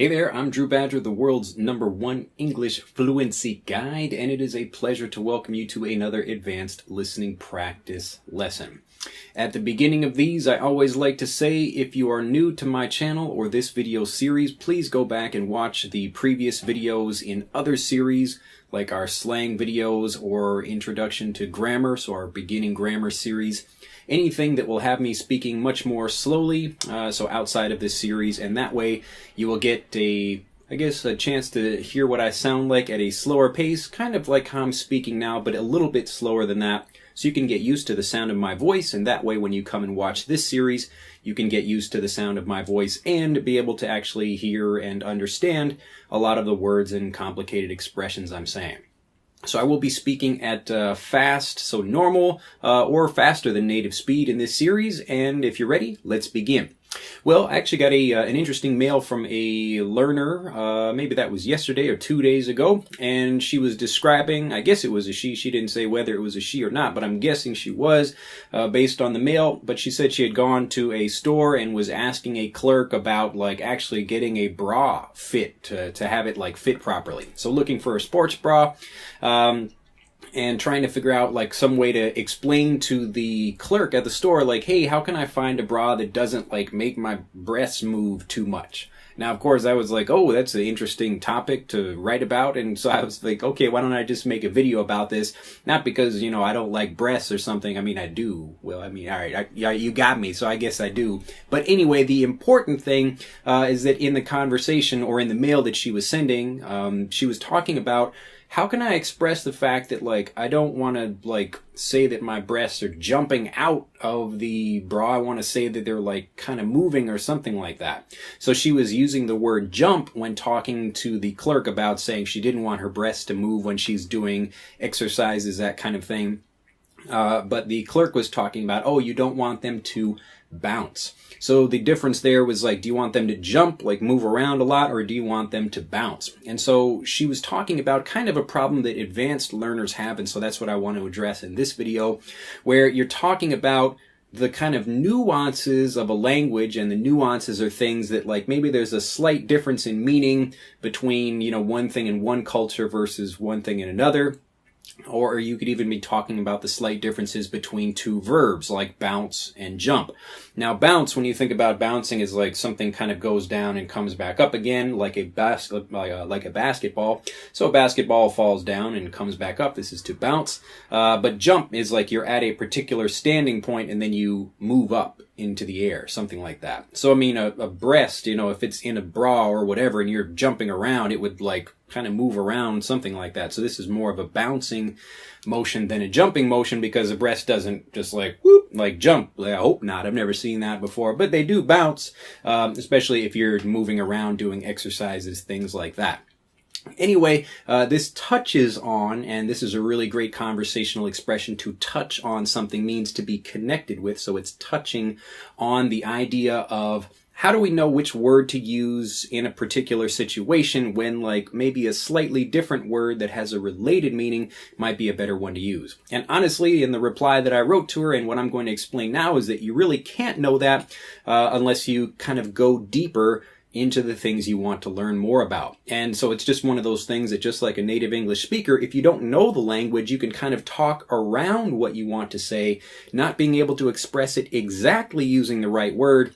Hey there, I'm Drew Badger, the world's #1 English fluency guide, and it is a pleasure to welcome you to another advanced listening practice lesson. At the beginning of these, I always like to say, if you are new to my channel or this video series, please go back and watch the previous videos in other series, like our slang videos or introduction to grammar, so our beginning grammar series. Anything that will have me speaking much more slowly, so outside of this series, and that way you will get a chance to hear what I sound like at a slower pace, kind of like how I'm speaking now, but a little bit slower than that, so you can get used to the sound of my voice, and that way when you come and watch this series, you can get used to the sound of my voice and be able to actually hear and understand a lot of the words and complicated expressions I'm saying. So I will be speaking at fast, so normal, or faster than native speed in this series, and if you're ready, let's begin. Well, I actually got an interesting mail from a learner, maybe that was yesterday or 2 days ago, and she was describing, I guess it was a she didn't say whether it was a she or not, but I'm guessing she was, based on the mail, but she said she had gone to a store and was asking a clerk about, like, actually getting a bra fit, to have it, like, fit properly. So looking for a sports bra, and trying to figure out, like, some way to explain to the clerk at the store, like, hey, how can I find a bra that doesn't, like, make my breasts move too much? Now, of course, I was like, oh, that's an interesting topic to write about, and so I was like, okay, why don't I just make a video about this? Not because, you know, I don't like breasts or something. I mean, I do. Well, I mean, all right, yeah, you got me, so I guess I do. But anyway, the important thing is that in the conversation or in the mail that she was sending, she was talking about, how can I express the fact that, like, I don't want to, like, say that my breasts are jumping out of the bra. I want to say that they're, like, kind of moving or something like that. So she was using the word jump when talking to the clerk about saying she didn't want her breasts to move when she's doing exercises, that kind of thing. But the clerk was talking about, oh, you don't want them to bounce. So the difference there was, like, do you want them to jump, like move around a lot, or do you want them to bounce? And so she was talking about kind of a problem that advanced learners have, and so that's what I want to address in this video, where you're talking about the kind of nuances of a language, and the nuances are things that, like, maybe there's a slight difference in meaning between, you know, one thing in one culture versus one thing in another. Or you could even be talking about the slight differences between two verbs, like bounce and jump. Now, bounce, when you think about bouncing, is like something kind of goes down and comes back up again, like a basketball. So a basketball falls down and comes back up. This is to bounce. But jump is like you're at a particular standing point and then you move up into the air, something like that. So, I mean, a breast, you know, if it's in a bra or whatever and you're jumping around, it would, like, kind of move around, something like that. So this is more of a bouncing motion than a jumping motion, because a breast doesn't just, like, whoop, like jump. I hope not. I've never seen that before, but they do bounce, especially if you're moving around doing exercises, things like that. Anyway, this touches on, and this is a really great conversational expression, to touch on something means to be connected with. So it's touching on the idea of, how do we know which word to use in a particular situation when, like, maybe a slightly different word that has a related meaning might be a better one to use? And honestly, in the reply that I wrote to her, and what I'm going to explain now, is that you really can't know that unless you kind of go deeper into the things you want to learn more about. And so it's just one of those things that, just like a native English speaker, if you don't know the language, you can kind of talk around what you want to say, not being able to express it exactly using the right word.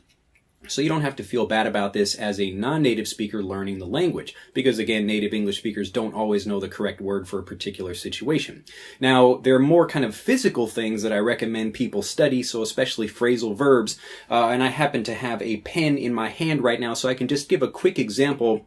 So you don't have to feel bad about this as a non-native speaker learning the language, because, again, native English speakers don't always know the correct word for a particular situation. Now, there are more kind of physical things that I recommend people study, so especially phrasal verbs, and I happen to have a pen in my hand right now, so I can just give a quick example.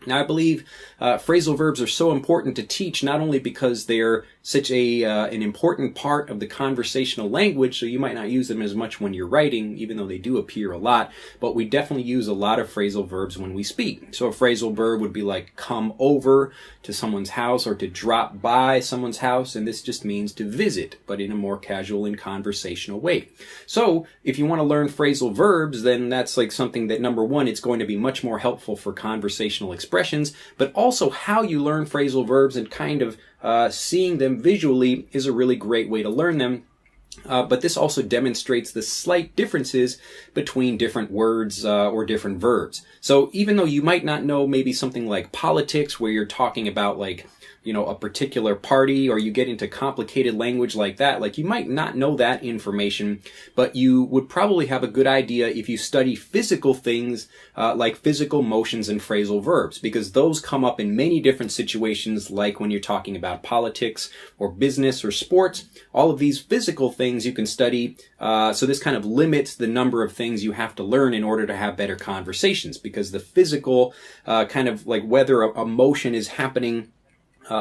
Now, I believe phrasal verbs are so important to teach, not only because they're such an important part of the conversational language, so you might not use them as much when you're writing, even though they do appear a lot, but we definitely use a lot of phrasal verbs when we speak. So a phrasal verb would be like come over to someone's house, or to drop by someone's house, and this just means to visit, but in a more casual and conversational way. So if you want to learn phrasal verbs, then that's like something that, number one, it's going to be much more helpful for conversational expressions, but also how you learn phrasal verbs and kind of seeing them visually is a really great way to learn them. But this also demonstrates the slight differences between different words or different verbs. So even though you might not know maybe something like politics, where you're talking about like, you know, a particular party, or you get into complicated language like that, like you might not know that information, but you would probably have a good idea if you study physical things like physical motions and phrasal verbs, because those come up in many different situations, like when you're talking about politics or business or sports. All of these physical things you can study, so this kind of limits the number of things you have to learn in order to have better conversations, because the physical kind of like whether a motion is happening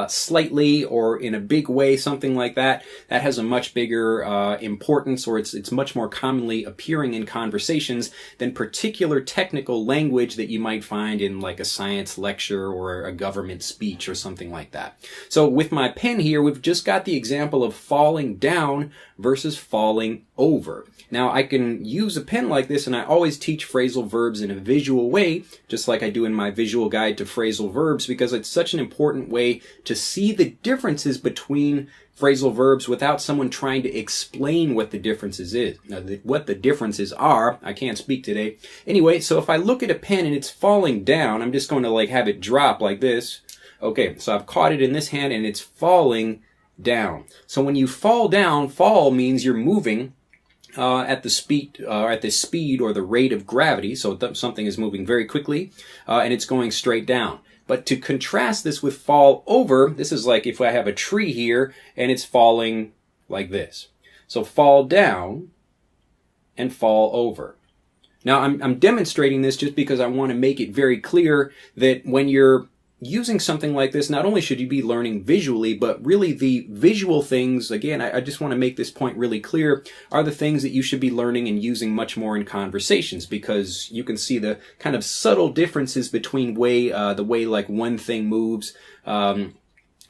slightly or in a big way, something like that, that has a much bigger importance, or it's much more commonly appearing in conversations than particular technical language that you might find in like a science lecture or a government speech or something like that. So with my pen here, we've just got the example of falling down versus falling over. Now, I can use a pen like this, and I always teach phrasal verbs in a visual way, just like I do in my visual guide to phrasal verbs, because it's such an important way to see the differences between phrasal verbs without someone trying to explain what the differences is. Now, what the differences are, I can't speak today. Anyway, so if I look at a pen and it's falling down, I'm just going to like have it drop like this. Okay, so I've caught it in this hand and it's falling down. So when you fall down, fall means you're moving at the speed or the rate of gravity. So something is moving very quickly and it's going straight down. But to contrast this with fall over, this is like if I have a tree here and it's falling like this. So fall down and fall over. Now I'm demonstrating this just because I want to make it very clear that when you're using something like this, not only should you be learning visually, but really the visual things, again, I just want to make this point really clear, are the things that you should be learning and using much more in conversations, because you can see the kind of subtle differences between the way like one thing moves when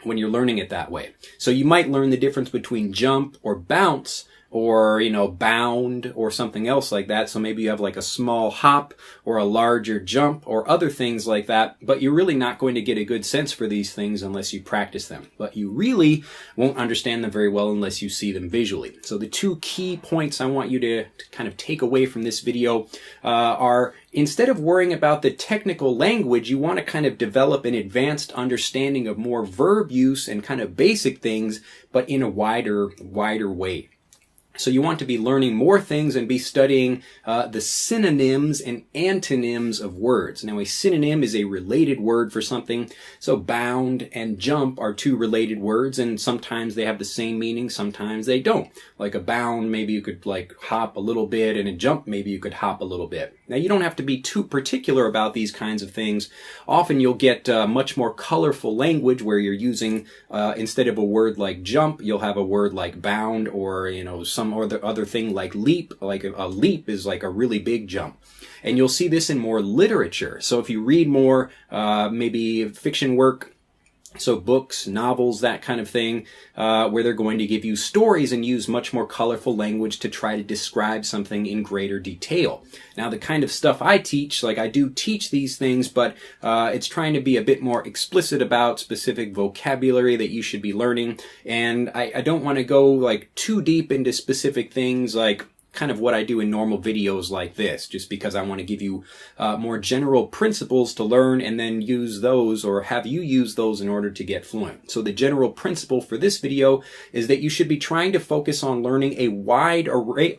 you're learning it that way. So you might learn the difference between jump or bounce, or, you know, bound or something else like that. So maybe you have like a small hop or a larger jump or other things like that, but you're really not going to get a good sense for these things unless you practice them. But you really won't understand them very well unless you see them visually. So the two key points I want you to kind of take away from this video are, instead of worrying about the technical language, you want to kind of develop an advanced understanding of more verb use and kind of basic things, but in a wider way. So you want to be learning more things and be studying the synonyms and antonyms of words. Now, a synonym is a related word for something. So bound and jump are two related words, and sometimes they have the same meaning, sometimes they don't. Like a bound, maybe you could like hop a little bit, and a jump, maybe you could hop a little bit. Now, you don't have to be too particular about these kinds of things. Often you'll get much more colorful language where you're using, instead of a word like jump, you'll have a word like bound, or, you know, some other thing like leap. Like a leap is like a really big jump. And you'll see this in more literature. So if you read more, maybe fiction work, so books, novels, that kind of thing, where they're going to give you stories and use much more colorful language to try to describe something in greater detail. Now, the kind of stuff I teach, like I do teach these things, but it's trying to be a bit more explicit about specific vocabulary that you should be learning. And I don't want to go like too deep into specific things like kind of what I do in normal videos like this, just because I want to give you more general principles to learn and then use those, or have you use those in order to get fluent. So the general principle for this video is that you should be trying to focus on learning a wide array.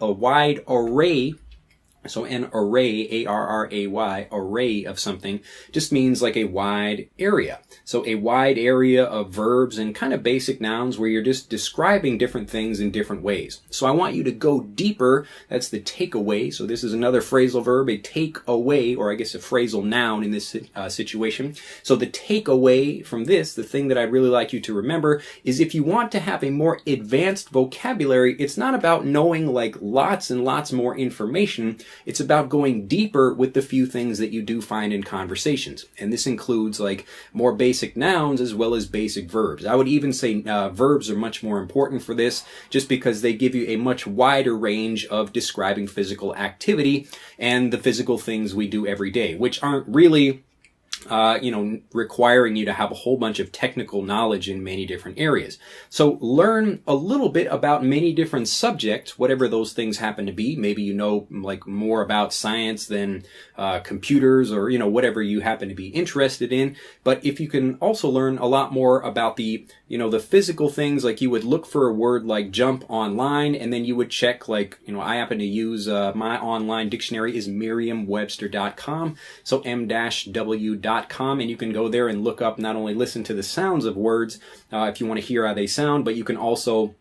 So an array, A-R-R-A-Y, array of something, just means like a wide area. So a wide area of verbs and kind of basic nouns where you're just describing different things in different ways. So I want you to go deeper. That's the takeaway. So this is another phrasal verb, a takeaway, or I guess a phrasal noun in this situation. So the takeaway from this, the thing that I'd really like you to remember, is if you want to have a more advanced vocabulary, it's not about knowing like lots and lots more information. It's about going deeper with the few things that you do find in conversations. And this includes like more basic nouns as well as basic verbs. I would even say verbs are much more important for this, just because they give you a much wider range of describing physical activity and the physical things we do every day, which aren't really requiring you to have a whole bunch of technical knowledge in many different areas. So learn a little bit about many different subjects, whatever those things happen to be. Maybe you know like more about science than computers, or whatever you happen to be interested in. But if you can also learn a lot more about the the physical things, like you would look for a word like jump online, and then you would check, like I happen to use my online dictionary is Merriam-Webster.com, so m-w.com, and you can go there and look up, not only listen to the sounds of words if you want to hear how they sound, but you can also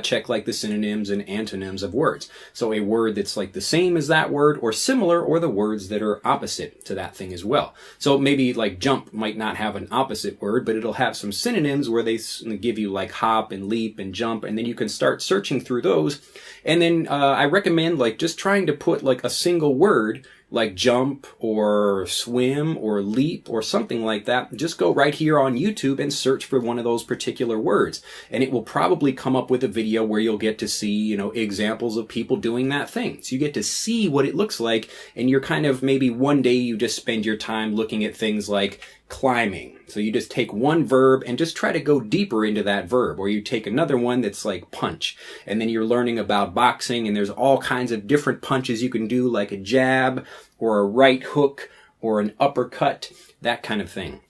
check like the synonyms and antonyms of words. So a word that's like the same as that word or similar, or the words that are opposite to that thing as well. So maybe like jump might not have an opposite word, but it'll have some synonyms where they give you like hop and leap and jump, and then you can start searching through those. And then I recommend like just trying to put like a single word like jump or swim or leap or something like that. Just go right here on YouTube and search for one of those particular words, and it will probably come up with a video where you'll get to see examples of people doing that thing. So you get to see what it looks like, and you're kind of, maybe one day you just spend your time looking at things like climbing. So you just take one verb and just try to go deeper into that verb. Or you take another one that's like punch, and then you're learning about boxing, and there's all kinds of different punches you can do, like a jab or a right hook or an uppercut, that kind of thing.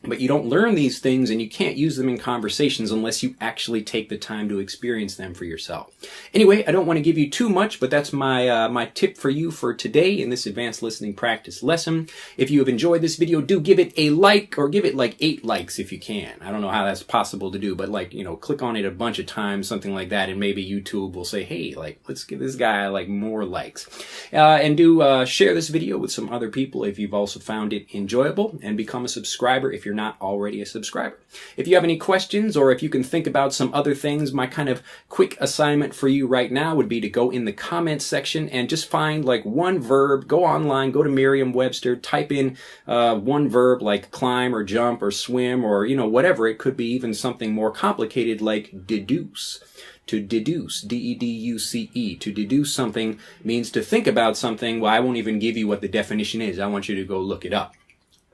But you don't learn these things and you can't use them in conversations unless you actually take the time to experience them for yourself. Anyway, I don't want to give you too much, but that's my my tip for you for today in this advanced listening practice lesson. If you have enjoyed this video, do give it a like, or give it like 8 likes if you can. I don't know how that's possible to do, but like, click on it a bunch of times, something like that, and maybe YouTube will say, hey, like, let's give this guy like more likes. And do share this video with some other people if you've also found it enjoyable, and become a subscriber if you're not already a subscriber. If you have any questions, or if you can think about some other things, my kind of quick assignment for you right now would be to go in the comments section and just find like one verb. Go online, go to Merriam-Webster, type in one verb like climb or jump or swim, or whatever. It could be even something more complicated like deduce. To deduce, D-E-D-U-C-E. To deduce something means to think about something. Well, I won't even give you what the definition is. I want you to go look it up.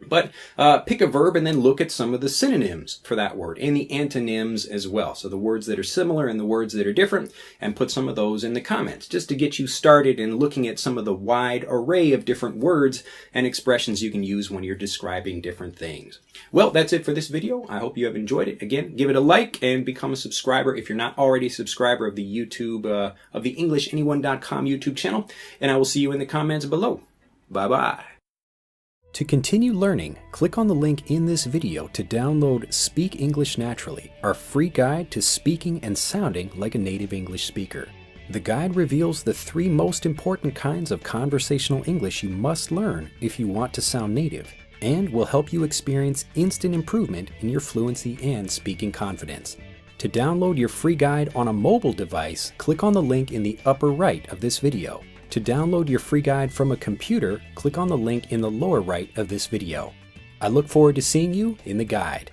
But pick a verb and then look at some of the synonyms for that word, and the antonyms as well. So the words that are similar and the words that are different, and put some of those in the comments, just to get you started in looking at some of the wide array of different words and expressions you can use when you're describing different things. Well, that's it for this video. I hope you have enjoyed it. Again, give it a like and become a subscriber if you're not already a subscriber of the YouTube, of the EnglishAnyone.com YouTube channel. And I will see you in the comments below. Bye-bye. To continue learning, click on the link in this video to download Speak English Naturally, our free guide to speaking and sounding like a native English speaker. The guide reveals the 3 most important kinds of conversational English you must learn if you want to sound native, and will help you experience instant improvement in your fluency and speaking confidence. To download your free guide on a mobile device, click on the link in the upper right of this video. To download your free guide from a computer, click on the link in the lower right of this video. I look forward to seeing you in the guide.